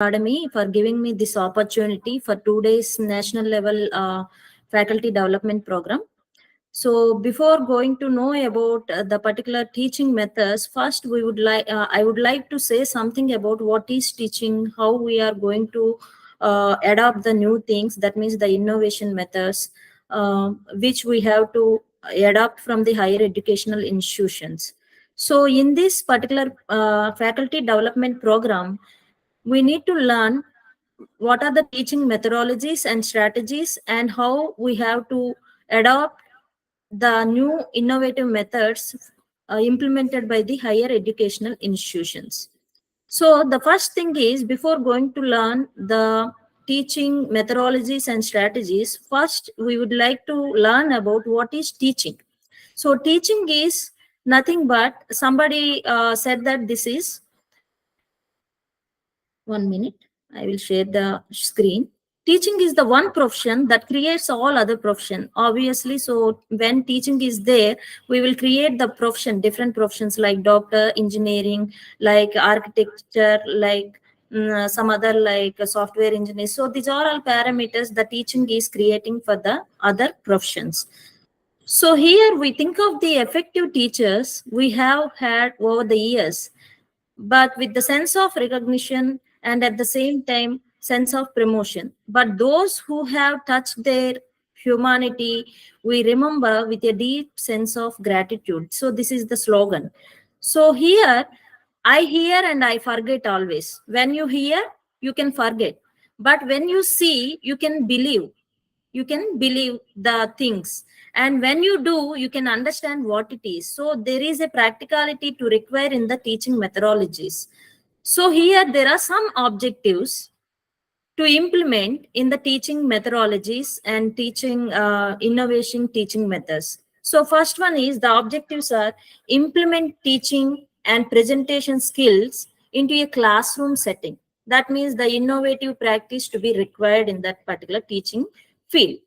Academy for giving me this opportunity for 2 days national level faculty development program. So before going to know about the particular teaching methods, first I would like to say something about what is teaching, how we are going to adopt the new things. That means the innovation methods, which we have to adopt from the higher educational institutions. So in this particular faculty development program, we need to learn what are the teaching methodologies and strategies and how we have to adopt the new innovative methods implemented by the higher educational institutions. So the first thing is, before going to learn the teaching methodologies and strategies, first we would like to learn about what is teaching. So teaching is nothing but, somebody said that this is, 1 minute, I will share the screen. Teaching is the one profession that creates all other profession, obviously. So when teaching is there, we will create the profession, different professions like doctor, engineering, like architecture, like some other like software engineer. So these are all parameters that teaching is creating for the other professions. So here we think of the effective teachers we have had over the years, but with the sense of recognition and at the same time sense of promotion. But those who have touched their humanity, we remember with a deep sense of gratitude. So this is the slogan. So here, I hear and I forget always. When you hear, you can forget. But when you see, you can believe. You can believe the things, and when you do, you can understand what it is. So there is a practicality to require in the teaching methodologies. So here there are some objectives to implement in the teaching methodologies and teaching innovation teaching methods. So first one is, the objectives are implement teaching and presentation skills into a classroom setting. That means the innovative practice to be required in that particular teaching field.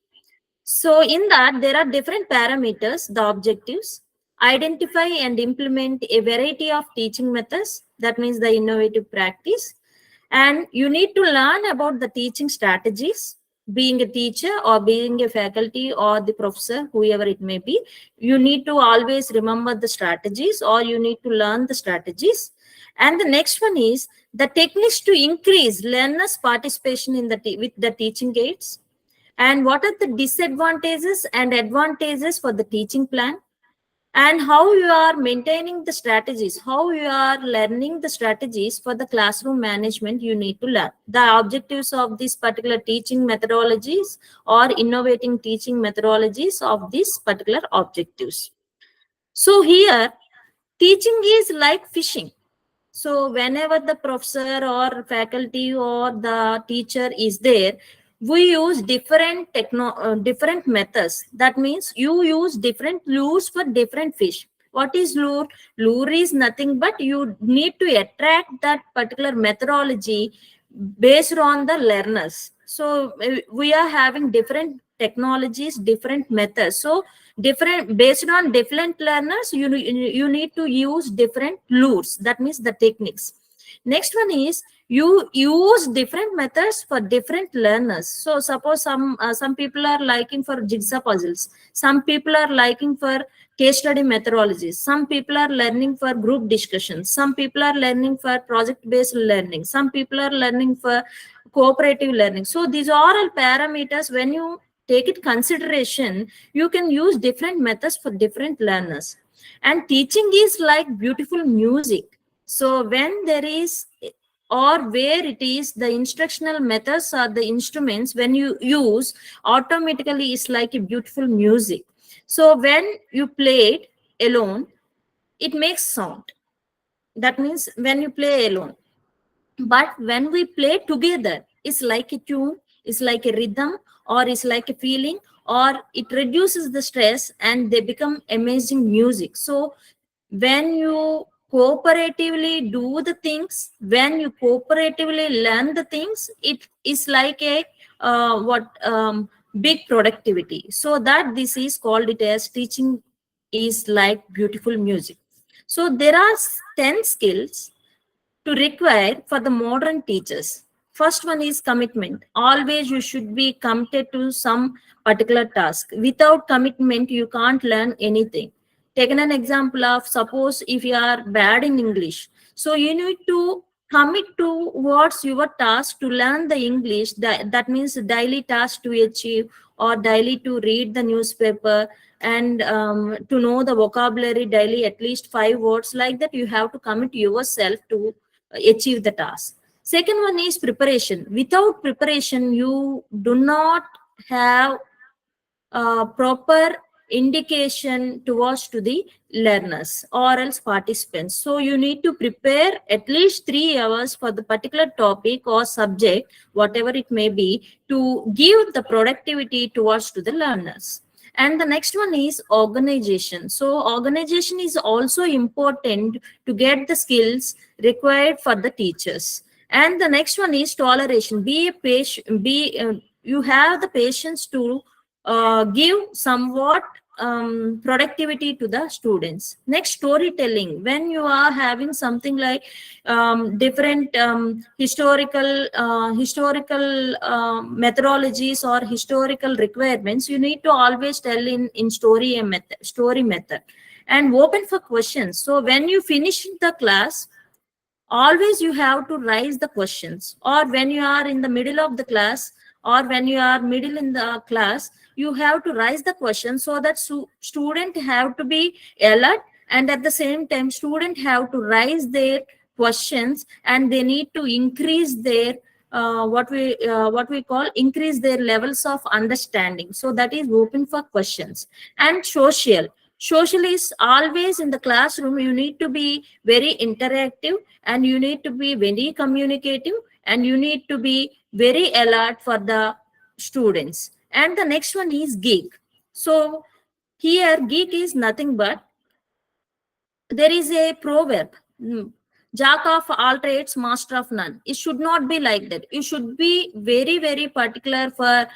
So in that, there are different parameters, the objectives. Identify and implement a variety of teaching methods. That means the innovative practice. And you need to learn about the teaching strategies. Being a teacher or being a faculty or the professor, whoever it may be, you need to always remember the strategies, or you need to learn the strategies. And the next one is the techniques to increase learners' participation in with the teaching aids. And what are the disadvantages and advantages for the teaching plan, and how you are maintaining the strategies, how you are learning the strategies for the classroom management. You need to learn the objectives of this particular teaching methodologies or innovating teaching methodologies of these particular objectives. So here, teaching is like fishing. So whenever the professor or faculty or the teacher is there, we use different methods. That means you use different lures for different fish. What is lure? Lure is nothing but you need to attract that particular methodology based on the learners. So we are having different technologies, different methods. So different, based on different learners, you need to use different lures. That means the techniques. Next one is, you use different methods for different learners. So suppose some people are liking for jigsaw puzzles, some people are liking for case study methodologies, some people are learning for group discussions, some people are learning for project based learning, some people are learning for cooperative learning. So these are all parameters. When you take it consideration, you can use different methods for different learners. And teaching is like beautiful music. So when there is, or where it is, the instructional methods or the instruments, when you use, automatically it's like a beautiful music. So when you play it alone, it makes sound. That means when you play alone. But when we play together, it's like a tune, it's like a rhythm, or it's like a feeling, or it reduces the stress and they become amazing music. So when you cooperatively do the things, when you cooperatively learn the things, it is like a big productivity. So that this is called it as teaching is like beautiful music. So there are 10 skills to require for the modern teachers. First one is commitment. Always you should be committed to some particular task. Without commitment, you can't learn anything. Taken an example of, suppose if you are bad in English, so you need to commit towards your task to learn the English. That means daily task to achieve, or daily to read the newspaper, and to know the vocabulary daily, at least 5 words. Like that, you have to commit yourself to achieve the task. Second one is preparation. Without preparation, you do not have proper indication towards to the learners or else participants. So you need to prepare at least 3 hours for the particular topic or subject, whatever it may be, to give the productivity towards to the learners. And the next one is organization. So organization is also important to get the skills required for the teachers. And the next one is toleration. Be a patient. You have the patience to give somewhat productivity to the students. Next, storytelling. When you are having something like different historical methodologies or historical requirements, you need to always tell in story method, and open for questions. So when you finish the class, always you have to raise the questions, or when you are in the middle of the class, or when you are middle in the class, you have to raise the question, so that student have to be alert, and at the same time student have to raise their questions, and they need to increase their what we call increase their levels of understanding. So that is open for questions. And social is always in the classroom. You need to be very interactive, and you need to be very communicative, and you need to be very alert for the students. And the next one is geek. So here geek is nothing but, there is a proverb, jack of all trades, master of none. It should not be like that. You should be very, very particular for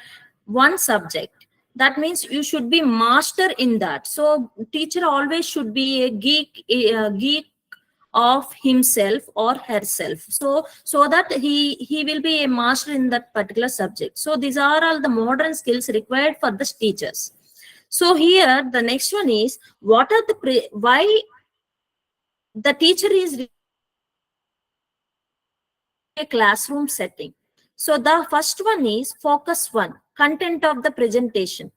one subject. That means you should be master in that. So teacher always should be a geek of himself or herself, so that he will be a master in that particular subject. So these are all the modern skills required for the teachers. So here the next one is, what are the why the teacher is a classroom setting. So the first one is focus one, content of the presentation.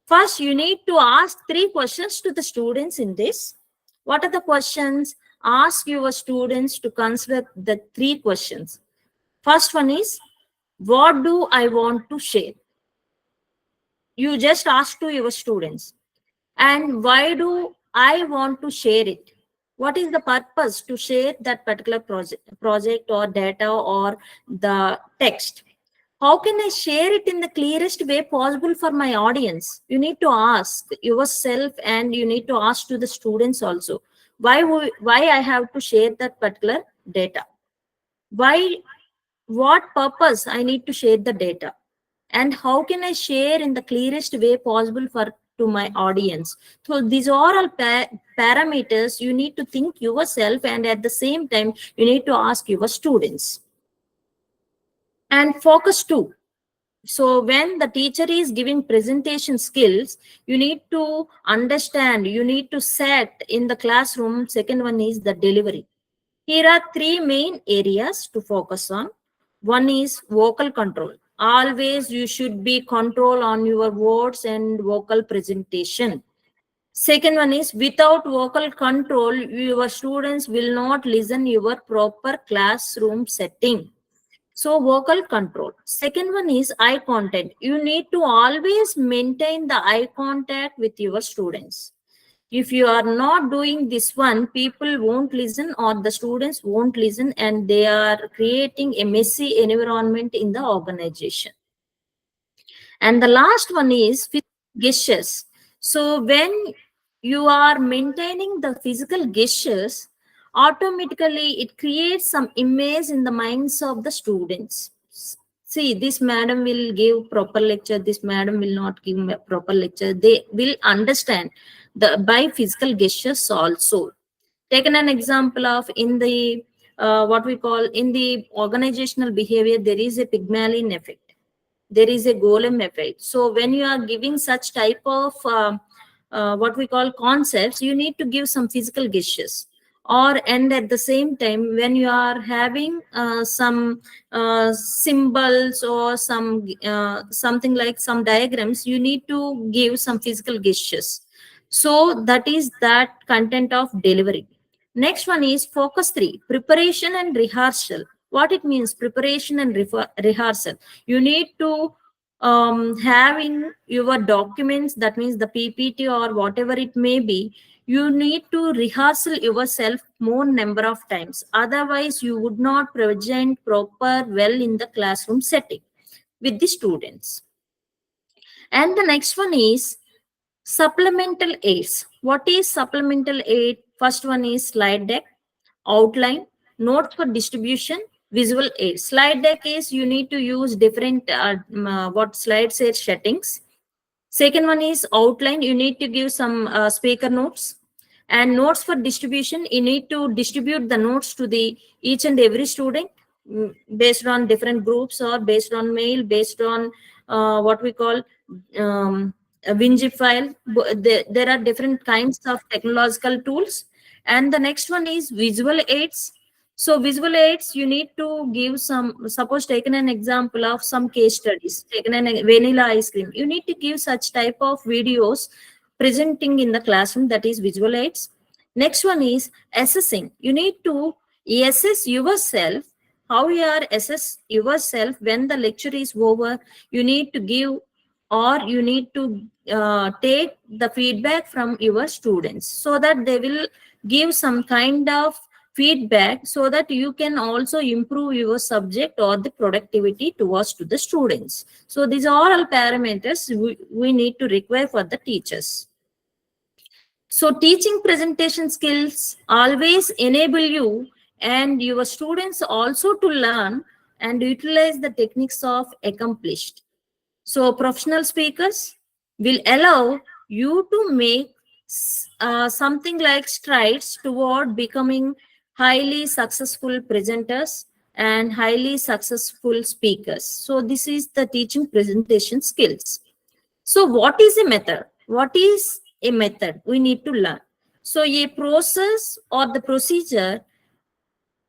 First, you need to ask 3 questions to the students in this. What are the questions? Ask your students to consider the 3 questions. First one is, what do I want to share? You just ask to your students. And why do I want to share it? What is the purpose to share that particular project or data or the text? How can I share it in the clearest way possible for my audience? You need to ask yourself, and you need to ask to the students also. Why I have to share that particular data? Why, what purpose I need to share the data? And how can I share in the clearest way possible for to my audience? So these are all parameters you need to think yourself, and at the same time you need to ask your students. And focus two. So when the teacher is giving presentation skills, you need to understand, you need to set in the classroom. Second one is the delivery. Here are 3 main areas to focus on. One is vocal control. Always you should be control on your words and vocal presentation. Second one is, without vocal control, your students will not listen your proper classroom setting. So vocal control. Second one is eye contact. You need to always maintain the eye contact with your students. If you are not doing this one, people won't listen, or the students won't listen, and they are creating a messy environment in the organization. And the last one is physical gestures. So when you are maintaining the physical gestures, automatically it creates some image in the minds of the students. See, this madam will give proper lecture, this madam will not give a proper lecture. They will understand the by physical gestures also. Taken an example of in the what we call in the organizational behavior, there is a Pygmalion effect, there is a golem effect. So when you are giving such type of what we call concepts, you need to give some physical gestures. Or and at the same time, when you are having some symbols or some something like some diagrams, you need to give some physical gestures. So that is that content of delivery. Next one is focus 3, preparation and rehearsal. What it means, preparation and rehearsal. You need to having your documents, that means the PPT or whatever it may be, you need to rehearsal yourself more number of times. Otherwise, you would not present proper well in the classroom setting with the students. And the next one is supplemental aids. What is supplemental aid? First one is slide deck, outline, notes for distribution, visual aid. Slide deck is you need to use different what slide says settings. Second one is outline. You need to give some speaker notes. And notes for distribution, you need to distribute the notes to the each and every student based on different groups or based on mail, based on what we call a WinZip file. There are different kinds of technological tools. And the next one is visual aids. So visual aids, you need to give some, suppose taken an example of some case studies, taken an vanilla ice cream. You need to give such type of videos presenting in the classroom, that is visual aids. Next one is assessing. You need to assess yourself, how you are assess yourself when the lecture is over. You need to give or you need to take the feedback from your students so that they will give some kind of feedback so that you can also improve your subject or the productivity towards to the students. So these are all parameters we need to require for the teachers. So teaching presentation skills always enable you and your students also to learn and utilize the techniques of accomplished. So professional speakers will allow you to make something like strides toward becoming highly successful presenters and highly successful speakers. So this is the teaching presentation skills. So what is a method? What is a method? We need to learn. So a process or the procedure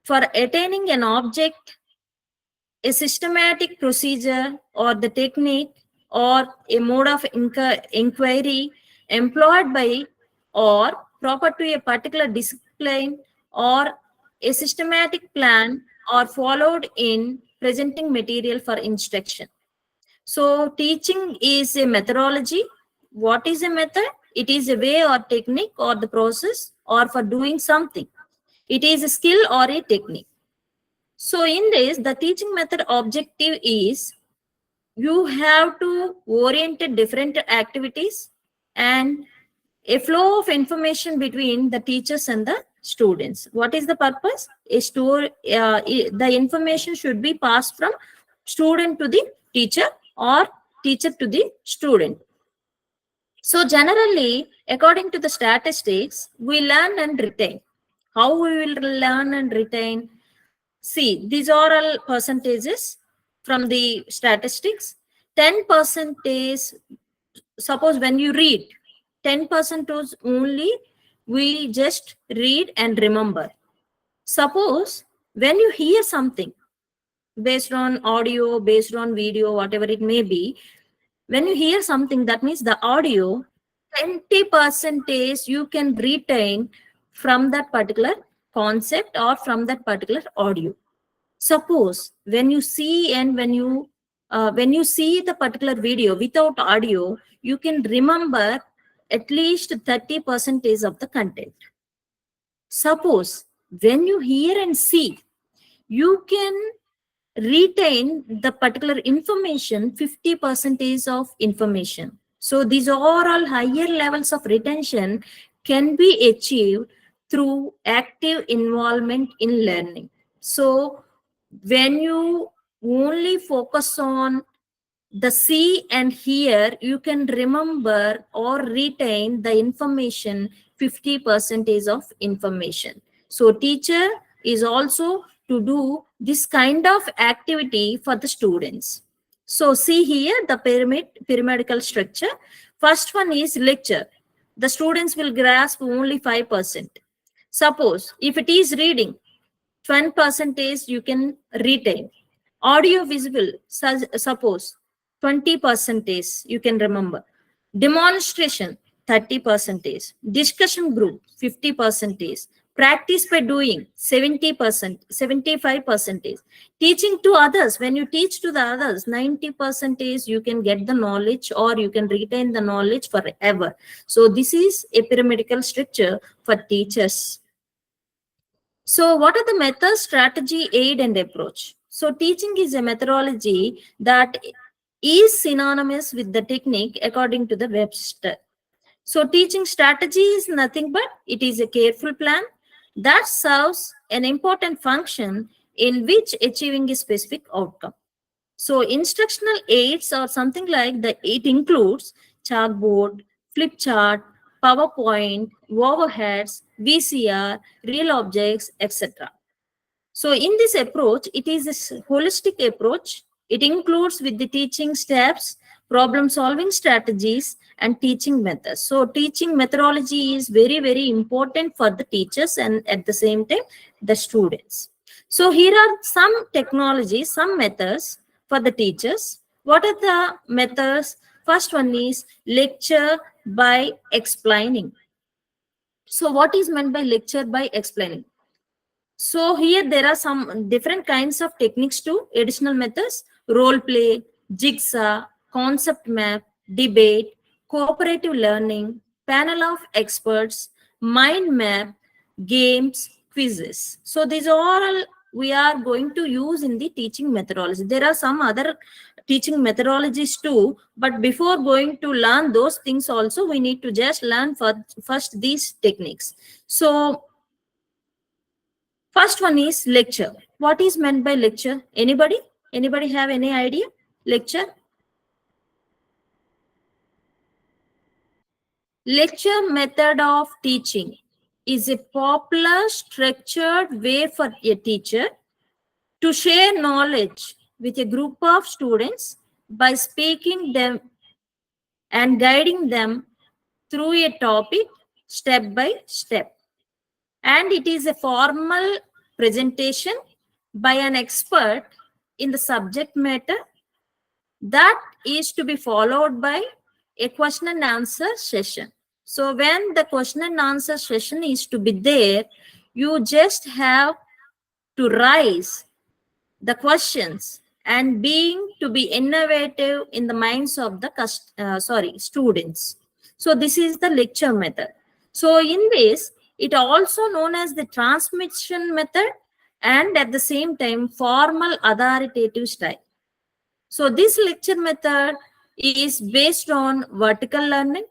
for attaining an object, a systematic procedure or the technique or a mode of inquiry employed by or proper to a particular discipline or a systematic plan or followed in presenting material for instruction. So teaching is a methodology. What is a method? It is a way or technique or the process or for doing something. It is a skill or a technique. So in this, the teaching method objective is you have to orient different activities and a flow of information between the teachers and the students. What is the purpose? The information should be passed from student to the teacher or teacher to the student. So generally, according to the statistics, we learn and retain. How we will learn and retain? See, these are all percentages from the statistics. 10% is, suppose when you read, 10% is only we just read and remember. Suppose when you hear something based on audio, based on video, whatever it may be, when you hear something, that means the audio, 20% you can retain from that particular concept or from that particular audio. Suppose when you see and when you see the particular video without audio, you can remember at least 30% of the content. Suppose when you hear and see, you can retain the particular information, 50% of information. So these are all higher levels of retention can be achieved through active involvement in learning. So when you only focus on the see and hear, you can remember or retain the information, 50% of information. So teacher is also to do this kind of activity for the students. So see here the pyramidal structure. First one is lecture. The students will grasp only 5%. Suppose if it is reading, 20% you can retain. Audio visual, suppose 20% you can remember. Demonstration, 30%. Discussion group, 50%. Practice by doing, 70%, 75%. Teaching to others, when you teach to the others, 90% you can get the knowledge or you can retain the knowledge forever. So this is a pyramidal structure for teachers. So what are the methods, strategy, aid, and approach? So teaching is a methodology that is synonymous with the technique according to the Webster. So teaching strategy is nothing but it is a careful plan that serves an important function in which achieving a specific outcome. So instructional aids or something like that, it includes chalkboard, flip chart, PowerPoint, overheads, VCR, real objects, etc. So in this approach, it is a holistic approach. It includes with the teaching steps, problem solving strategies, and teaching methods. So teaching methodology is very, very important for the teachers and at the same time, the students. So here are some technologies, some methods for the teachers. What are the methods? First one is lecture by explaining. So what is meant by lecture by explaining? So here there are some different kinds of techniques too, additional methods, role play, jigsaw, concept map, debate, cooperative learning, panel of experts, mind map, games, quizzes. So these are all we are going to use in the teaching methodology. There are some other teaching methodologies too, but before going to learn those things also, we need to just learn first these techniques. So first one is lecture. What is meant by lecture? Anybody? Anybody have any idea? Lecture? Lecture method of teaching is a popular structured way for a teacher to share knowledge with a group of students by speaking them and guiding them through a topic step by step. And it is a formal presentation by an expert in the subject matter that is to be followed by a question and answer session. So when the question and answer session is to be there, you just have to raise the questions and being to be innovative in the minds of the students. So this is the lecture method. So in this, it also known as the transmission method and at the same time formal authoritative style. So this lecture method is based on vertical learning,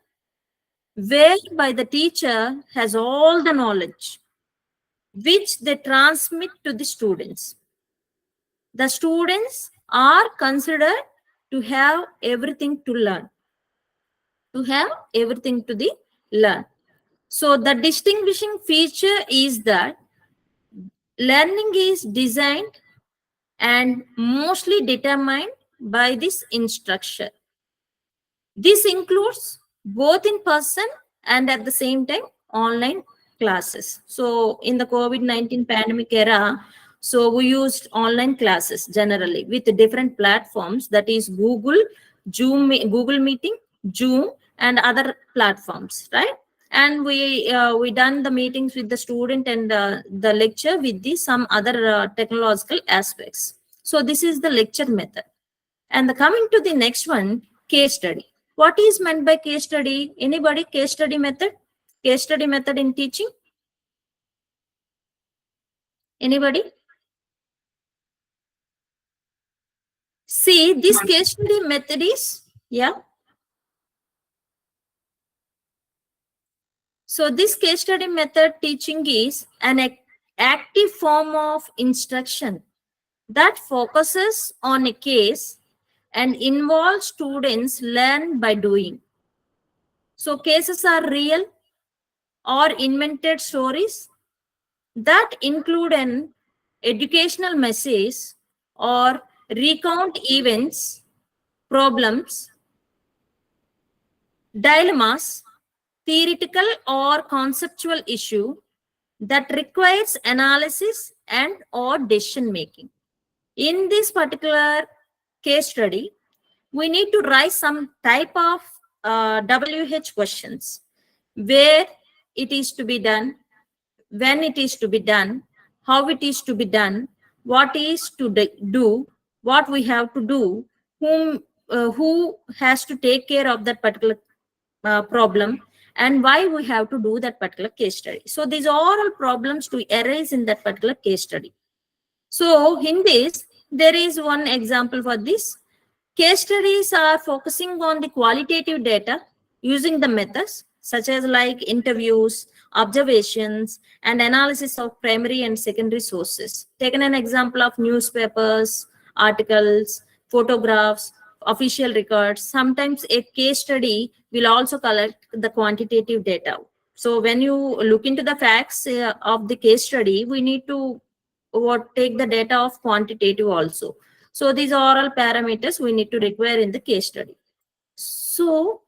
whereby the teacher has all the knowledge which they transmit to the students. The students are considered to have everything to learn. To have everything to the learn. So the distinguishing feature is that learning is designed and mostly determined by this instruction. This includes both in person and at the same time online classes. So in the COVID-19 pandemic era, so we used online classes generally with different platforms, that is Google, Google Meeting, Zoom, and other platforms, right? And we done the meetings with the student and the lecture with some other technological aspects. So this is the lecture method. And coming to the next one, case study. What is meant by case study? Anybody? Case study method? Case study method in teaching? Anybody? See, this case study method is, yeah. So this case study method teaching is an active form of instruction that focuses on a case and involves students learn by doing. So cases are real or invented stories that include an educational message or recount events, problems, dilemmas, theoretical or conceptual issue that requires analysis and or decision making. In this particular case study, we need to write some type of WH questions, where it is to be done, when it is to be done, how it is to be done, what is to do, what we have to do, who has to take care of that particular problem, and why we have to do that particular case study. So these are all problems to arise in that particular case study. So in this, there is one example for this. Case studies are focusing on the qualitative data using the methods such as like interviews, observations, and analysis of primary and secondary sources. Taken an example of newspapers, articles, photographs, official records. Sometimes a case study will also collect the quantitative data. So when you look into the facts of the case study, we need to take the data of quantitative also. So these are all parameters we need to require in the case study. So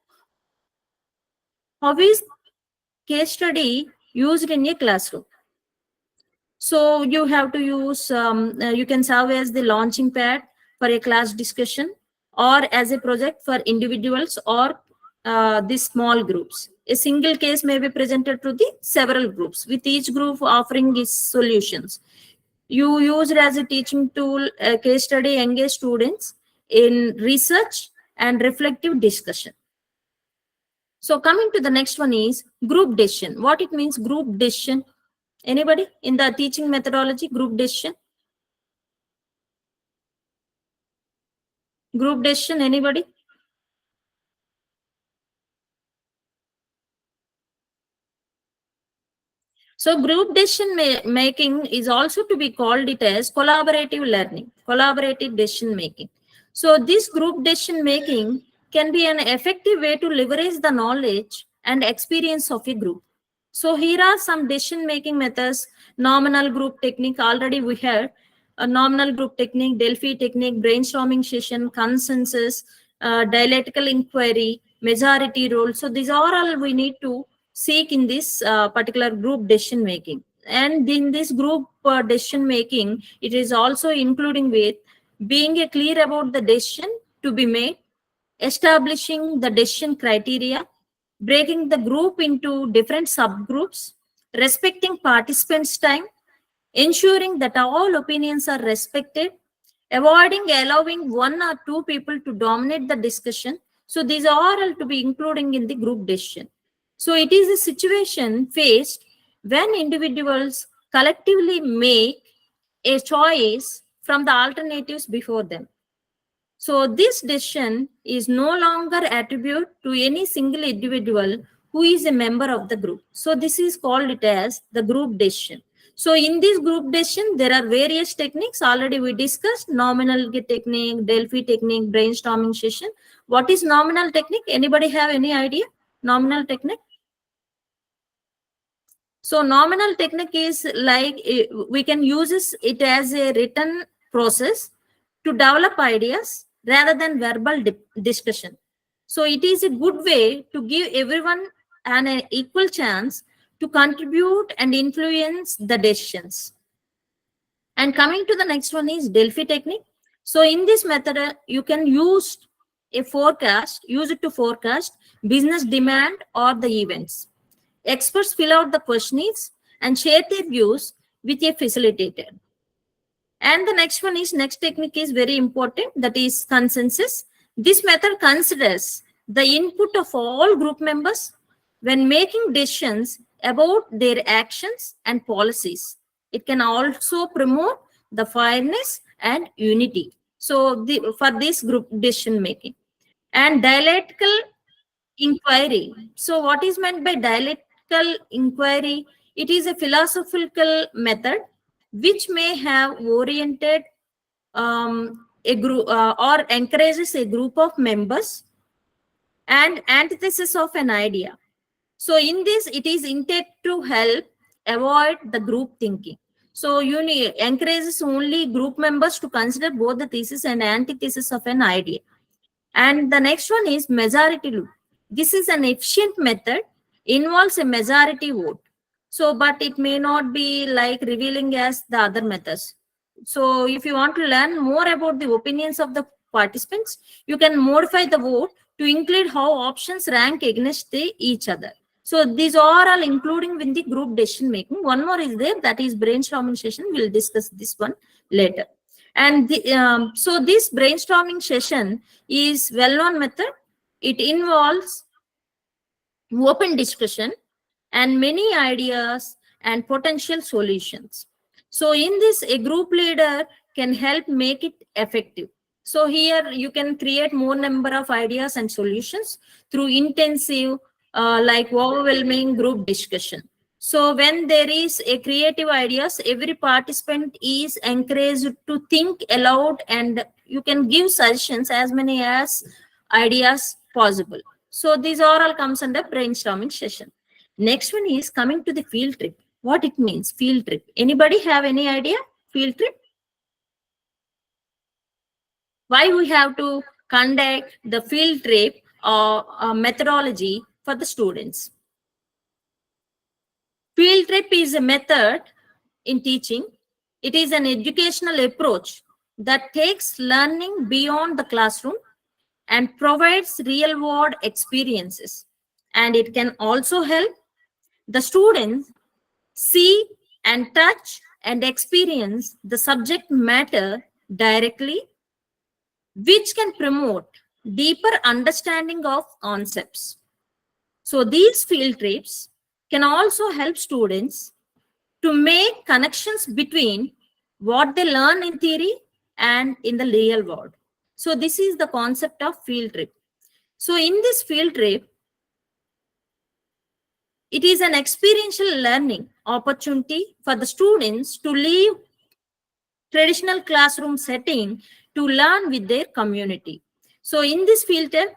how is case study used in a classroom? So you have to use, you can serve as the launching pad for a class discussion, or as a project for individuals or the small groups. A single case may be presented to the several groups, with each group offering its solutions. You use it as a teaching tool. A case study engage students in research and reflective discussion. So coming to the next one is group decision. What it means, group decision? Anybody in the teaching methodology, group decision? Group decision, anybody? So group decision making is also to be called it as collaborative learning, collaborative decision making. So this group decision making can be an effective way to leverage the knowledge and experience of a group. So here are some decision making methods. Nominal group technique, already we had a nominal group technique, Delphi technique, brainstorming session, consensus, dialectical inquiry, majority rule. So these are all we need to seek in this particular group decision making. And in this group decision making, it is also including with being clear about the decision to be made, establishing the decision criteria, breaking the group into different subgroups, respecting participants' time, ensuring that all opinions are respected, avoiding allowing one or two people to dominate the discussion. So these are all to be including in the group decision. So it is a situation faced when individuals collectively make a choice from the alternatives before them. So this decision is no longer attributed to any single individual who is a member of the group. So this is called it as the group decision. So in this group decision, there are various techniques. Already we discussed nominal technique, Delphi technique, brainstorming session. What is nominal technique? Anybody have any idea? Nominal technique? So nominal technique is like we can use it as a written process to develop ideas rather than verbal discussion. So it is a good way to give everyone an equal chance to contribute and influence the decisions. And coming to the next one is Delphi technique. So in this method, you can use use it to forecast business demand or the events. Experts fill out the questionnaires and share their views with a facilitator. And the next technique is very important, that is consensus. This method considers the input of all group members when making decisions about their actions and policies. It can also promote the fairness and unity. So for this group decision making. And dialectical inquiry. So what is meant by dialectical inquiry? It is a philosophical method which may have oriented a group or encourages a group of members and antithesis of an idea. So in this, it is intended to help avoid the group thinking. So you encourages only group members to consider both the thesis and antithesis of an idea. And the next one is majority loop. This is an efficient method, involves a majority vote. So, but it may not be like revealing as the other methods. So, if you want to learn more about the opinions of the participants, you can modify the vote to include how options rank against each other. So, these are all including with the group decision making. One more is there, that is brainstorming session. We'll discuss this one later. And so this brainstorming session is well-known method. It involves open discussion and many ideas and potential solutions. So in this, a group leader can help make it effective. So here you can create more number of ideas and solutions through intensive, like overwhelming group discussion. So when there is a creative ideas, every participant is encouraged to think aloud, and you can give suggestions as many as ideas possible. So these are all comes under brainstorming session. Next one is coming to the field trip. What it means, field trip. Anybody have any idea? Field trip? Why we have to conduct the field trip or methodology for the students? Field trip is a method in teaching. It is an educational approach that takes learning beyond the classroom and provides real world experiences. And it can also help the students see and touch and experience the subject matter directly, which can promote deeper understanding of concepts. So these field trips can also help students to make connections between what they learn in theory and in the real world. So this is the concept of field trip. So in this field trip, it is an experiential learning opportunity for the students to leave traditional classroom setting to learn with their community. So in this field trip,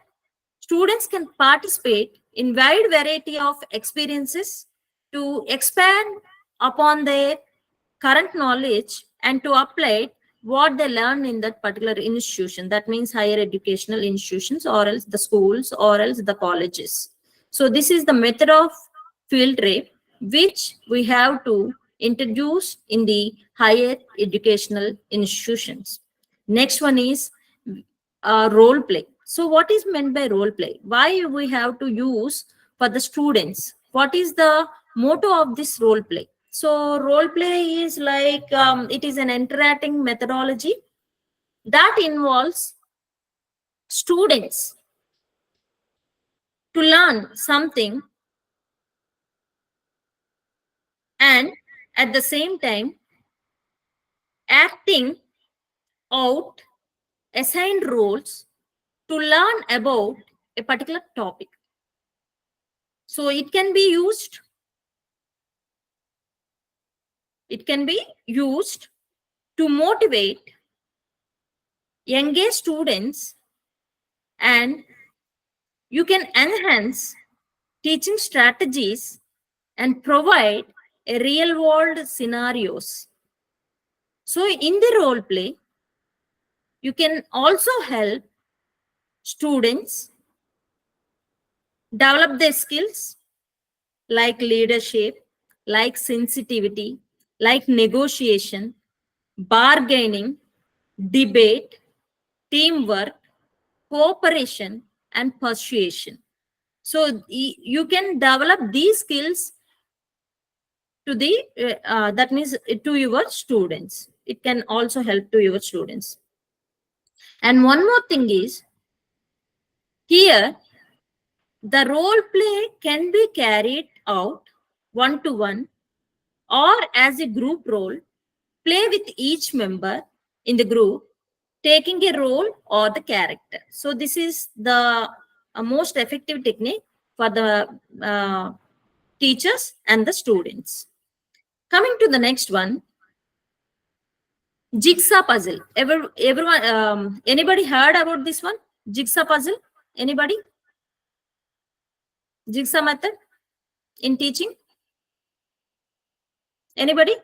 students can participate in wide variety of experiences to expand upon their current knowledge and to apply what they learn in that particular institution. That means higher educational institutions, or else the schools, or else the colleges. So this is the method of field trip which we have to introduce in the higher educational institutions. Next one is role play. So what is meant by role play? Why we have to use for the students? What is the motto of this role play? So role play is like, it is an interacting methodology that involves students to learn something and at the same time acting out assigned roles to learn about a particular topic. So it can be used to motivate engage students, and you can enhance teaching strategies and provide a real world scenarios. So in the role play, you can also help students develop their skills like leadership, like sensitivity, like negotiation, bargaining, debate, teamwork, cooperation, and persuasion. So you can develop these skills to the that means to your students. It can also help to your students. And one more thing is, here the role play can be carried out one to one or as a group role play with each member in the group taking a role or the character. So this is the most effective technique for the teachers and the students. Coming to the next one, jigsaw puzzle. Everyone, anybody heard about this one? Jigsaw puzzle? Anybody? Jigsaw method in teaching? Anybody?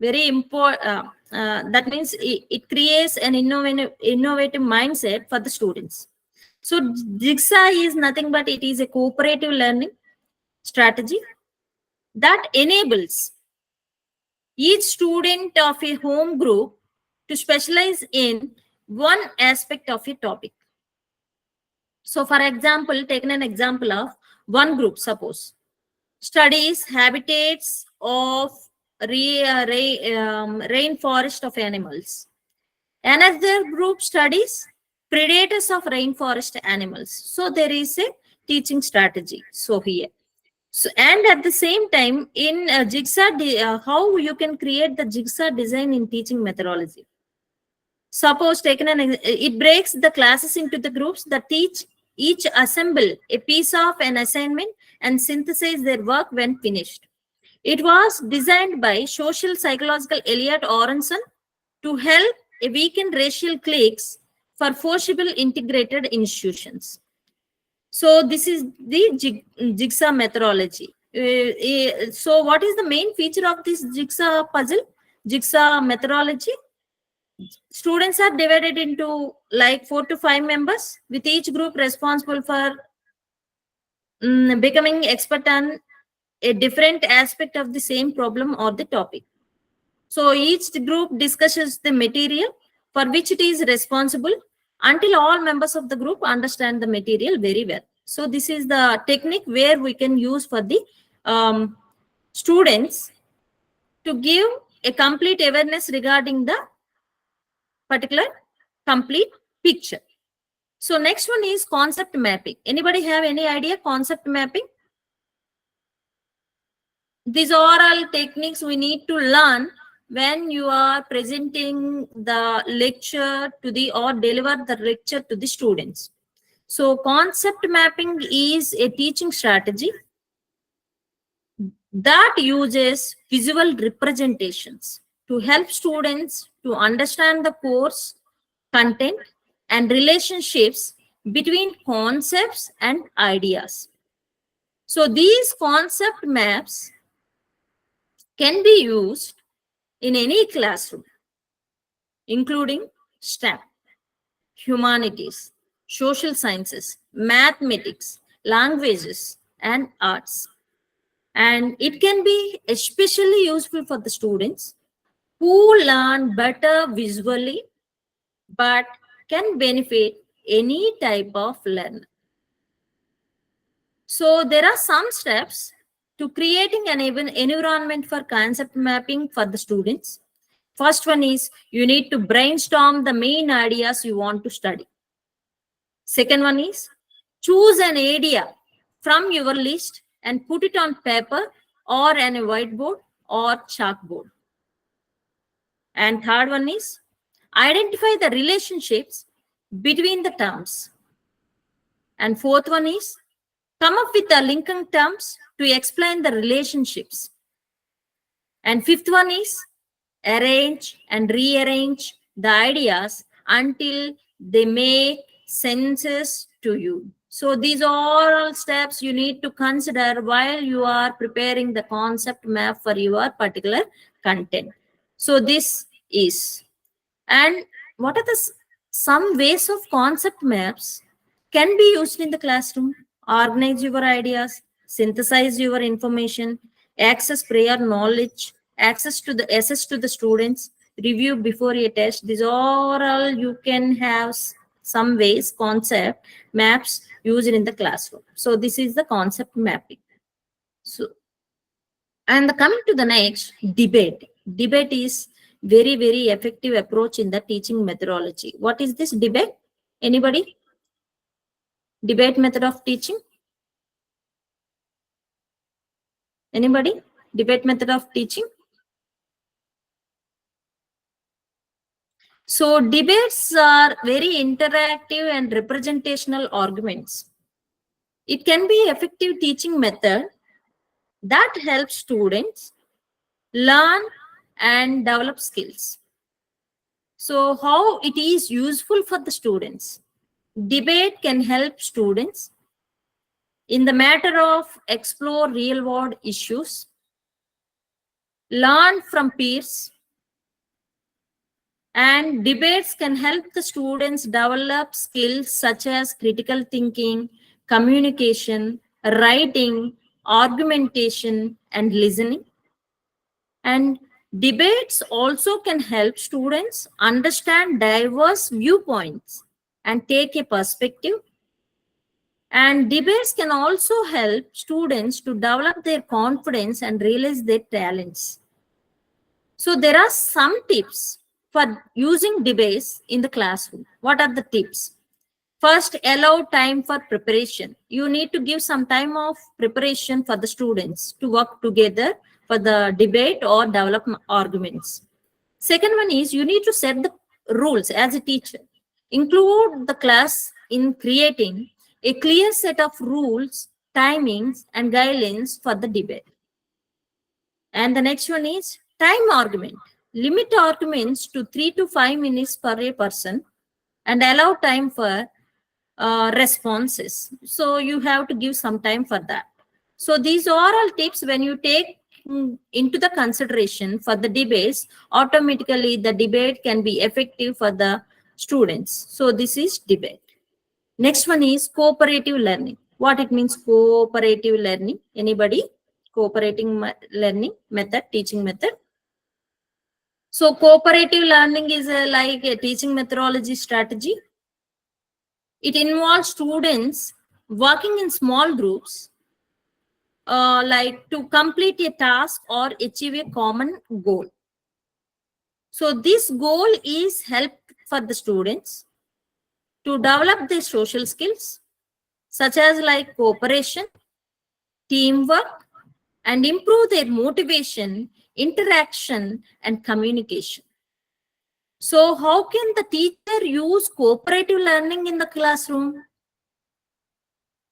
Very important. That means it creates an innovative mindset for the students. So Jigsaw is nothing but it is a cooperative learning strategy that enables each student of a home group to specialize in one aspect of a topic. So for example, taking an example of one group, suppose studies habitats of rainforest of animals. Another group studies predators of rainforest animals. So there is a teaching strategy. So here. So, and at the same time, in how you can create the jigsaw design in teaching methodology. Suppose it breaks the classes into the groups that each assemble a piece of an assignment and synthesize their work when finished. It was designed by social psychological Elliot Orenson to help weaken racial cliques for forcible integrated institutions. So this is the jigsaw methodology. So what is the main feature of this jigsaw puzzle, jigsaw methodology? Students are divided into like 4 to 5 members, with each group responsible for becoming expert on a different aspect of the same problem or the topic. So each group discusses the material for which it is responsible until all members of the group understand the material very well. So this is the technique where we can use for the students to give a complete awareness regarding the particular complete picture. So next one is concept mapping. Anybody have any idea concept mapping? These are all techniques we need to learn when you are presenting the lecture to the or deliver the lecture to the students. So concept mapping is a teaching strategy that uses visual representations to help students to understand the course content and relationships between concepts and ideas. So these concept maps can be used in any classroom, including STEM, humanities, social sciences, mathematics, languages, and arts. And it can be especially useful for the students who learn better visually but can benefit any type of learner. So there are some steps to creating an environment for concept mapping for the students. First one is you need to brainstorm the main ideas you want to study. Second one is choose an idea from your list and put it on paper or on a whiteboard or chalkboard. And third one is identify the relationships between the terms. And fourth one is come up with the linking terms to explain the relationships. And fifth one is arrange and rearrange the ideas until they make senses to you. So these are all steps you need to consider while you are preparing the concept map for your particular content. So this is, and what are the some ways of concept maps can be used in the classroom? Organize your ideas, synthesize your information, access prior knowledge, access to the students, review before a test. These are all you can have some ways concept maps used in the classroom. So this is the concept mapping. So, and coming to the next, debate. Debate is very, very effective approach in the teaching methodology. What is this debate? Anybody? Debate method of teaching? Anybody? Debate method of teaching? So debates are very interactive and representational arguments. It can be effective teaching method that helps students learn and develop skills. So how it is useful for the students? Debate can help students In the matter of explore real world issues, learn from peers, and debates can help the students develop skills such as critical thinking, communication, writing, argumentation, and listening. And debates also can help students understand diverse viewpoints and take a perspective. And debates can also help students to develop their confidence and realize their talents. So there are some tips for using debates in the classroom. What are the tips? First, allow time for preparation. You need to give some time of preparation for the students to work together for the debate or develop arguments. Second one is you need to set the rules as a teacher. Include the class in creating a clear set of rules, timings, and guidelines for the debate. And the next one is time argument. Limit arguments to 3 to 5 minutes per a person and allow time for responses. So you have to give some time for that. So these are all tips when you take into the consideration for the debates, automatically the debate can be effective for the students. So this is debate. Next one is cooperative learning. What it means cooperative learning? Anybody? Cooperating learning method, teaching method. So cooperative learning is like a teaching methodology strategy. It involves students working in small groups, like to complete a task or achieve a common goal. So this goal is help for the students to develop their social skills, such as like cooperation, teamwork, and improve their motivation, interaction, and communication. So how can the teacher use cooperative learning in the classroom?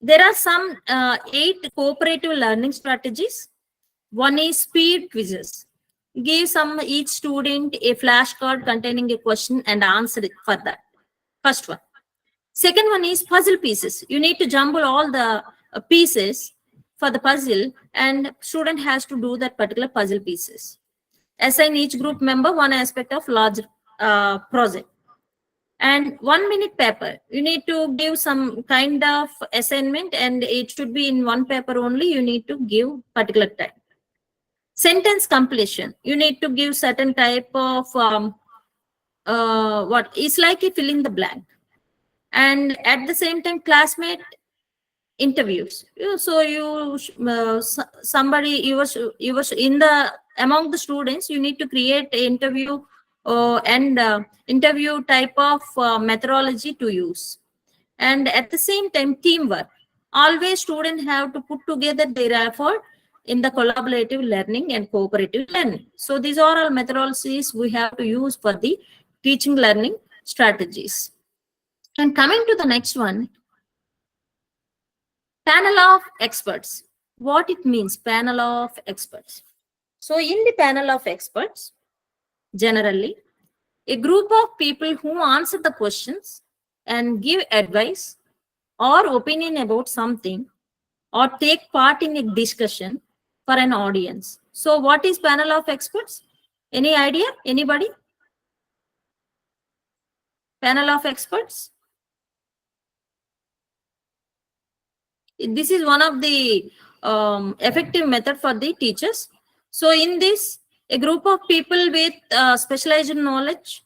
There are some 8 cooperative learning strategies. One is speed quizzes. Give each student a flashcard containing a question and answer it for that. First one. Second one is puzzle pieces. You need to jumble all the pieces for the puzzle, and student has to do that particular puzzle pieces. Assign each group member one aspect of large project. And 1 minute paper, you need to give some kind of assignment and it should be in one paper only. You need to give particular time. Sentence completion, you need to give certain type of what is like a fill in the blank. And at the same time, classmate interviews. So you somebody you was in the among the students, you need to create an interview and interview type of methodology to use. And at the same time, teamwork. Always students have to put together their effort in the collaborative learning and cooperative learning. So these are all methodologies we have to use for the teaching learning strategies. And coming to the next one, panel of experts. What it means, panel of experts. So in the panel of experts, generally, a group of people who answer the questions and give advice or opinion about something or take part in a discussion for an audience. So what is panel of experts? Any idea? Anybody? Panel of experts? This is one of the effective method for the teachers. So in this, a group of people with specialized knowledge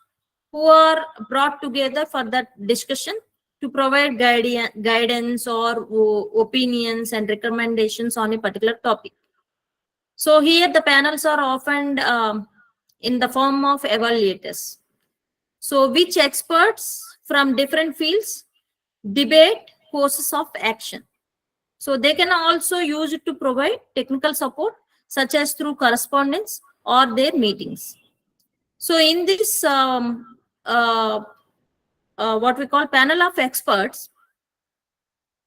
who are brought together for that discussion to provide guidance or opinions and recommendations on a particular topic. So here the panels are often in the form of evaluators. So which experts from different fields debate courses of action. So they can also use it to provide technical support, such as through correspondence or their meetings. So in this, what we call panel of experts,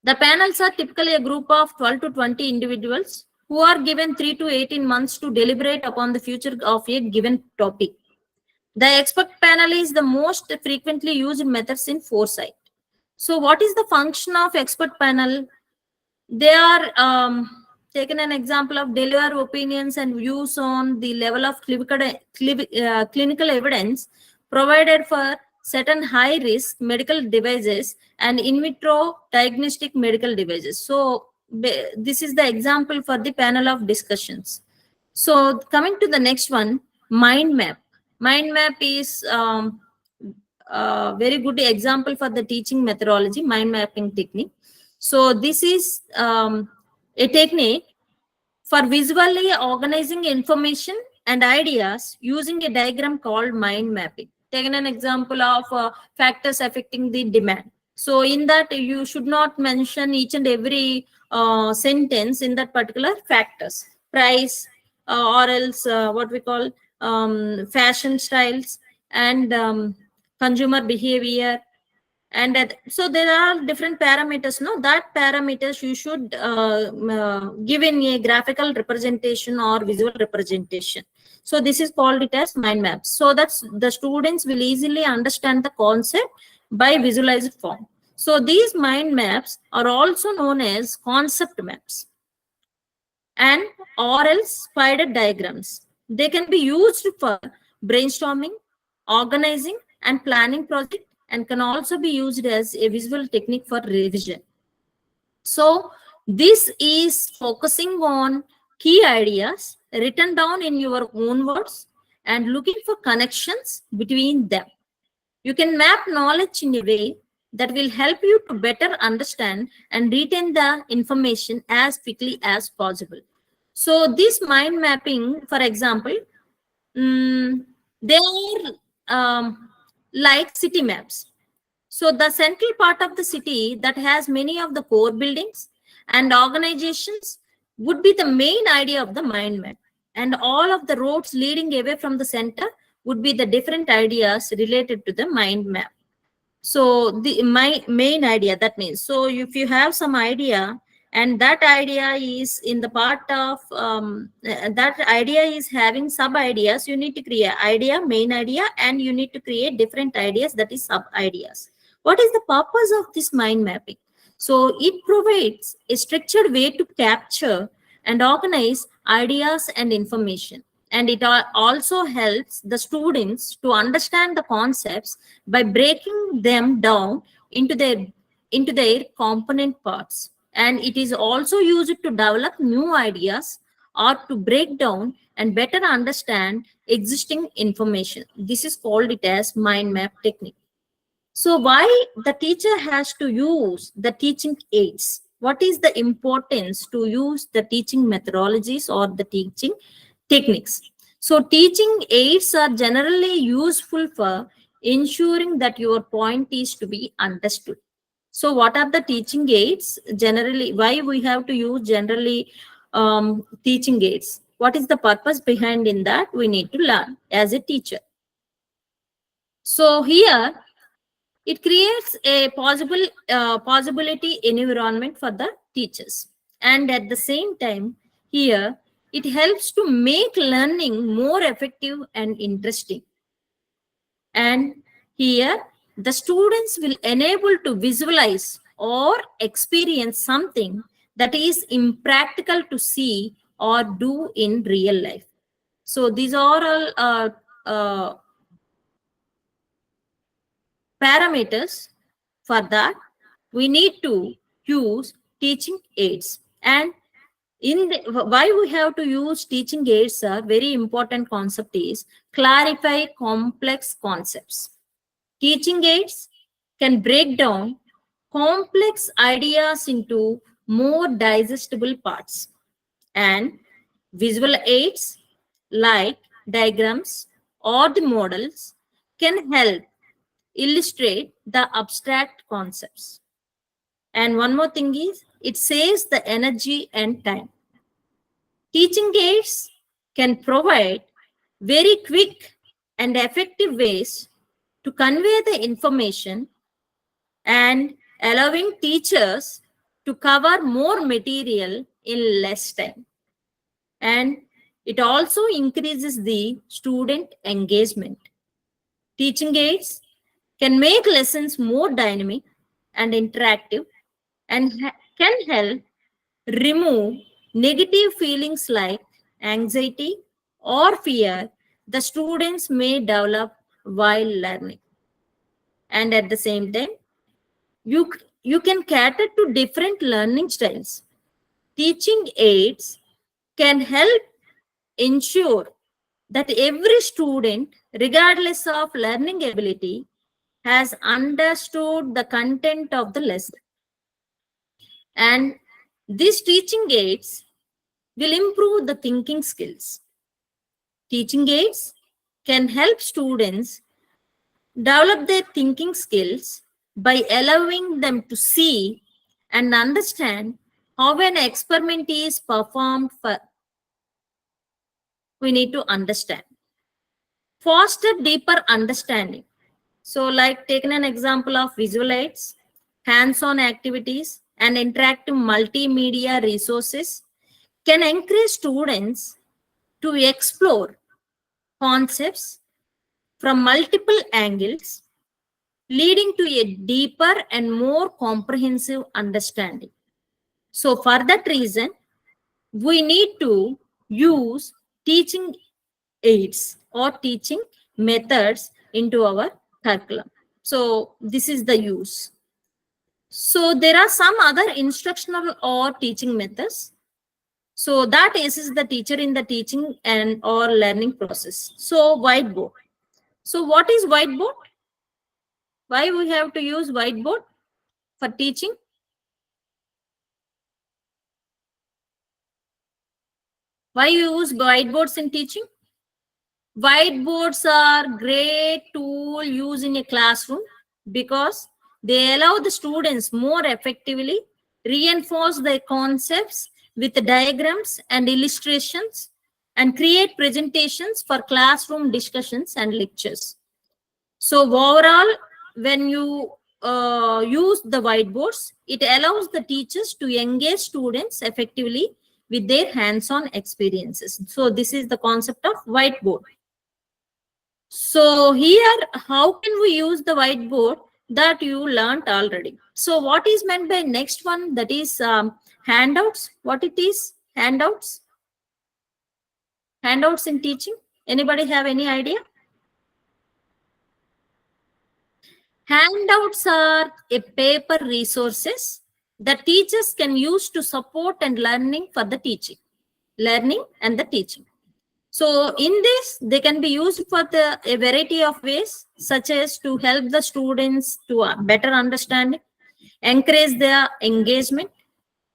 the panels are typically a group of 12 to 20 individuals who are given 3 to 18 months to deliberate upon the future of a given topic. The expert panel is the most frequently used methods in foresight. So what is the function of expert panel? They are taken an example of deliver opinions and views on the level of clinical evidence provided for certain high risk medical devices and in vitro diagnostic medical devices. So this is the example for the panel of discussions. So coming to the next one, mind map. Mind map is a very good example for the teaching methodology, mind mapping technique. So this is a technique for visually organizing information and ideas using a diagram called mind mapping. Taken an example of factors affecting the demand. So in that, you should not mention each and every sentence in that particular factors, price, or else what we call fashion styles, and consumer behavior, and so there are different parameters. No, that parameters you should give in a graphical representation or visual representation. So this is called it as mind maps, so that the students will easily understand the concept by visualized form. So these mind maps are also known as concept maps and or else spider diagrams. They can be used for brainstorming, organizing, and planning project, and can also be used as a visual technique for revision. So this is focusing on key ideas written down in your own words and looking for connections between them. You can map knowledge in a way that will help you to better understand and retain the information as quickly as possible. So this mind mapping, for example, they are like city maps. So the central part of the city that has many of the core buildings and organizations would be the main idea of the mind map. And all of the roads leading away from the center would be the different ideas related to the mind map. So the my main idea, that means, so if you have some idea and that idea is in the part of that idea is having sub ideas, you need to create idea, main idea, and you need to create different ideas, that is sub ideas. What is the purpose of this mind mapping? So it provides a structured way to capture and organize ideas and information, and it also helps the students to understand the concepts by breaking them down into their component parts. And it is also used to develop new ideas or to break down and better understand existing information. This is called it as mind map technique. So why the teacher has to use the teaching aids? What is the importance to use the teaching methodologies or the teaching techniques? So teaching aids are generally useful for ensuring that your point is to be understood. So what are the teaching aids? Generally, why we have to use generally teaching aids? What is the purpose behind in that? We need to learn as a teacher. So here it creates a possibility environment for the teachers, and at the same time, here it helps to make learning more effective and interesting. And here the students will enable to visualize or experience something that is impractical to see or do in real life. So these are all parameters. For that, we need to use teaching aids. And why we have to use teaching aids, a very important concept is clarify complex concepts. Teaching aids can break down complex ideas into more digestible parts, and visual aids like diagrams or the models can help illustrate the abstract concepts. And one more thing is, it saves the energy and time. Teaching aids can provide very quick and effective ways to convey the information and allowing teachers to cover more material in less time. And it also increases the student engagement. Teaching aids can make lessons more dynamic and interactive, and can help remove negative feelings like anxiety or fear the students may develop while learning. And at the same time, you, you can cater to different learning styles. Teaching aids can help ensure that every student, regardless of learning ability, has understood the content of the lesson. And these teaching aids will improve the thinking skills. Teaching aids can help students develop their thinking skills by allowing them to see and understand how an experiment is performed. We need to understand. Foster deeper understanding. So, like taking an example of visual aids, hands-on activities, and interactive multimedia resources can encourage students to explore concepts from multiple angles, leading to a deeper and more comprehensive understanding. So, for that reason, we need to use teaching aids or teaching methods into our curriculum. So, this is the use. So, there are some other instructional or teaching methods. So, that assists the teacher in the teaching and or learning process. So, whiteboard. So, what is whiteboard? Why we have to use whiteboard for teaching? Why you use whiteboards in teaching? Whiteboards are great tool used in a classroom because they allow the students more effectively reinforce their concepts with diagrams and illustrations and create presentations for classroom discussions and lectures. So overall, when you use the whiteboards, it allows the teachers to engage students effectively with their hands-on experiences. So this is the concept of whiteboard. So here, how can we use the whiteboard that you learned already? So what is meant by next one? That is handouts. What it is? Handouts. Handouts in teaching. Anybody have any idea? Handouts are a paper resources that teachers can use to support and learning for the teaching. Learning and the teaching. So in this, they can be used for a variety of ways, such as to help the students to better understanding, encourage their engagement,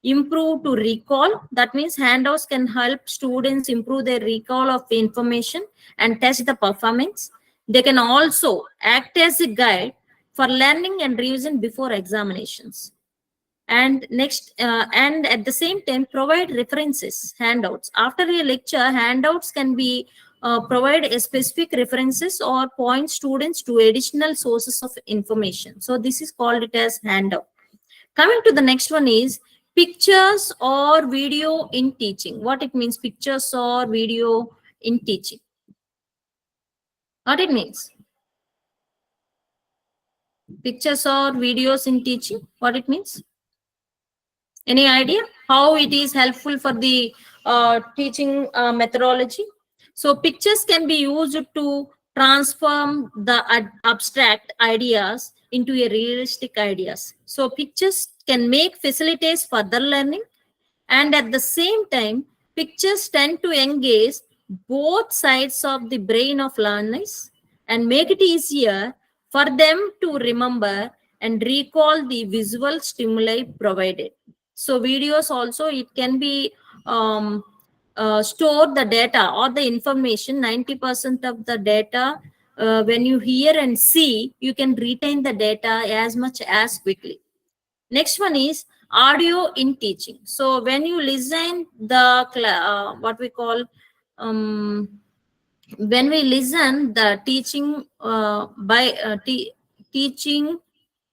improve to recall. That means handouts can help students improve their recall of information and test the performance. They can also act as a guide for learning and revision before examinations. And next, and at the same time, provide references, handouts. After a lecture, handouts can be provide a specific references or point students to additional sources of information. So this is called it as handout. Coming to the next one is pictures or video in teaching. What it means, pictures or video in teaching? What it means? Pictures or videos in teaching? What it means? Any idea how it is helpful for the teaching methodology? So pictures can be used to transform the abstract ideas into a realistic ideas. So pictures can make facilitate further learning, and at the same time, pictures tend to engage both sides of the brain of learners and make it easier for them to remember and recall the visual stimuli provided. So videos also, it can be store the data or the information. 90% of the data, when you hear and see, you can retain the data as much as quickly. Next one is audio in teaching. So when you listen the what we call when we listen the teaching teaching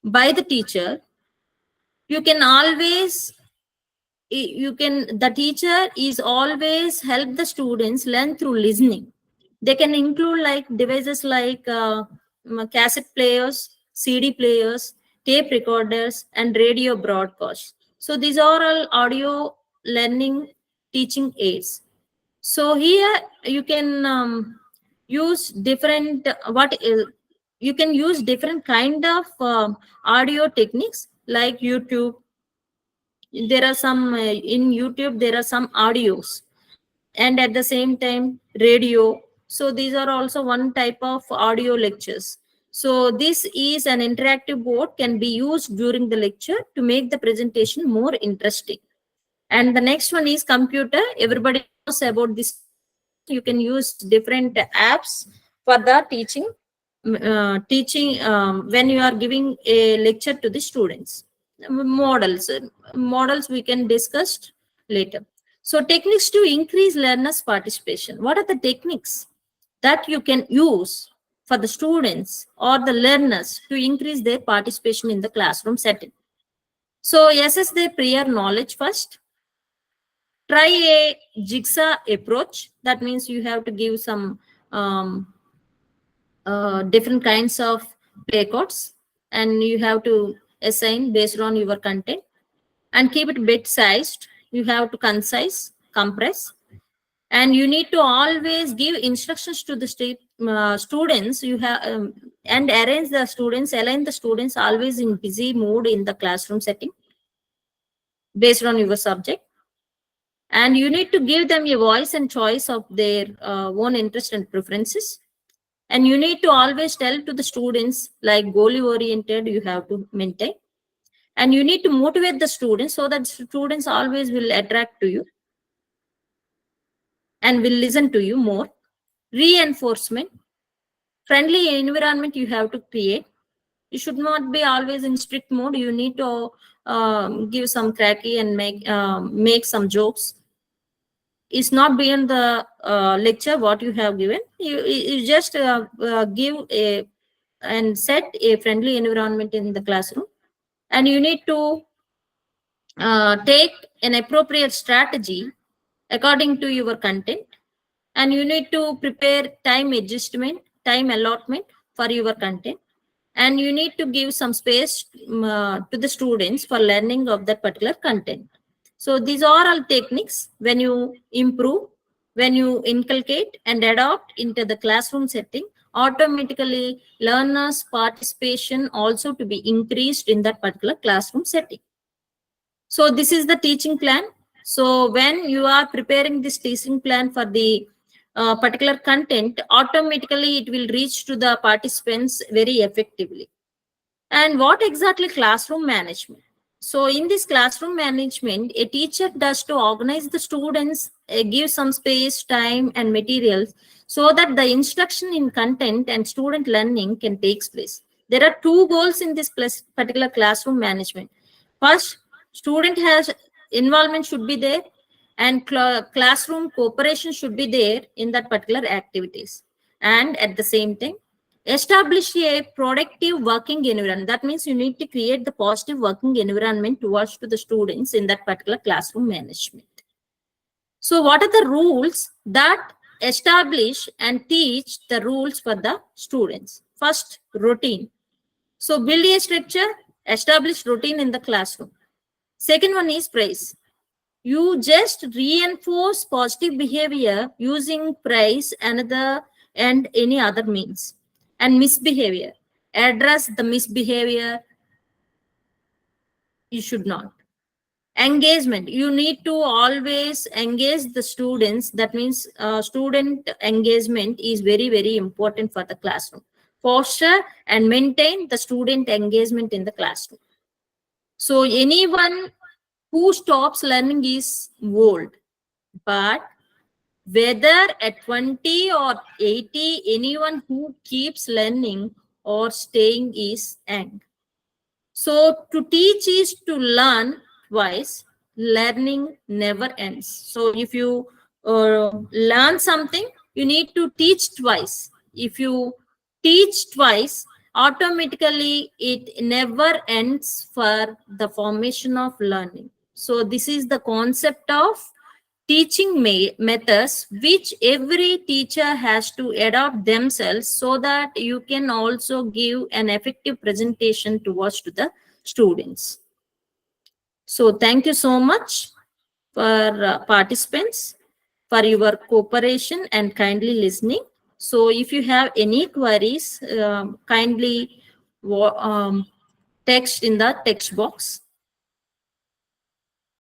by the teacher, you can always the teacher is always help the students learn through listening. They can include like devices like cassette players, CD players, tape recorders, and radio broadcasts. So these are all audio learning teaching aids. So here you can use different you can use different kind of audio techniques like YouTube. There are some in YouTube there are some audios, and at the same time radio. So these are also one type of audio lectures. So this is an interactive board, can be used during the lecture to make the presentation more interesting. And the next one is computer. Everybody knows about this computer. You can use different apps for the teaching. Teaching when you are giving a lecture to the students. Models we can discuss later. So techniques to increase learners' participation. What are the techniques that you can use for the students or the learners to increase their participation in the classroom setting? So assess their prior knowledge first. Try a jigsaw approach. That means you have to give some different kinds of play codes, and you have to assign based on your content and keep it bit sized. You have to concise, compress, and you need to always give instructions to the students. You have and arrange the students, align the students always in busy mode in the classroom setting based on your subject. And you need to give them a voice and choice of their own interest and preferences. And you need to always tell to the students, like goal oriented you have to maintain. And you need to motivate the students so that students always will attract to you and will listen to you more. Reinforcement, friendly environment you have to create. You should not be always in strict mode. You need to give some cracky and make some jokes. It's not beyond the lecture what you have given. You just give a and set a friendly environment in the classroom, and you need to take an appropriate strategy according to your content, and you need to prepare time allotment for your content, and you need to give some space to the students for learning of that particular content. So these are all techniques when you improve, when you inculcate and adopt into the classroom setting, automatically learners participation also to be increased in that particular classroom setting. So this is the teaching plan. So when you are preparing this teaching plan for the particular content, automatically it will reach to the participants very effectively. And what exactly classroom management? So in this classroom management, a teacher does to organize the students, give some space, time and materials so that the instruction in content and student learning can take place. There are two goals in this particular classroom management. First, student has involvement should be there, and classroom cooperation should be there in that particular activities. And at the same time, establish a productive working environment. That means you need to create the positive working environment towards to the students in that particular classroom management. So what are the rules that establish and teach the rules for the students? First, routine. So build a structure, establish routine in the classroom. Second one is praise. You just reinforce positive behavior using praise and any other means. And misbehavior, address the misbehavior. You should not. Engagement, you need to always engage the students. That means student engagement is very important for the classroom. Foster and maintain the student engagement in the classroom. So anyone who stops learning is old, but whether at 20 or 80, anyone who keeps learning or staying is young. So to teach is to learn twice. Learning never ends. So if you learn something, you need to teach twice. If you teach twice, automatically it never ends for the formation of learning. So this is the concept of teaching methods which every teacher has to adopt themselves so that you can also give an effective presentation towards to the students. So thank you so much participants for your cooperation and kindly listening. So if you have any queries, kindly text in the text box.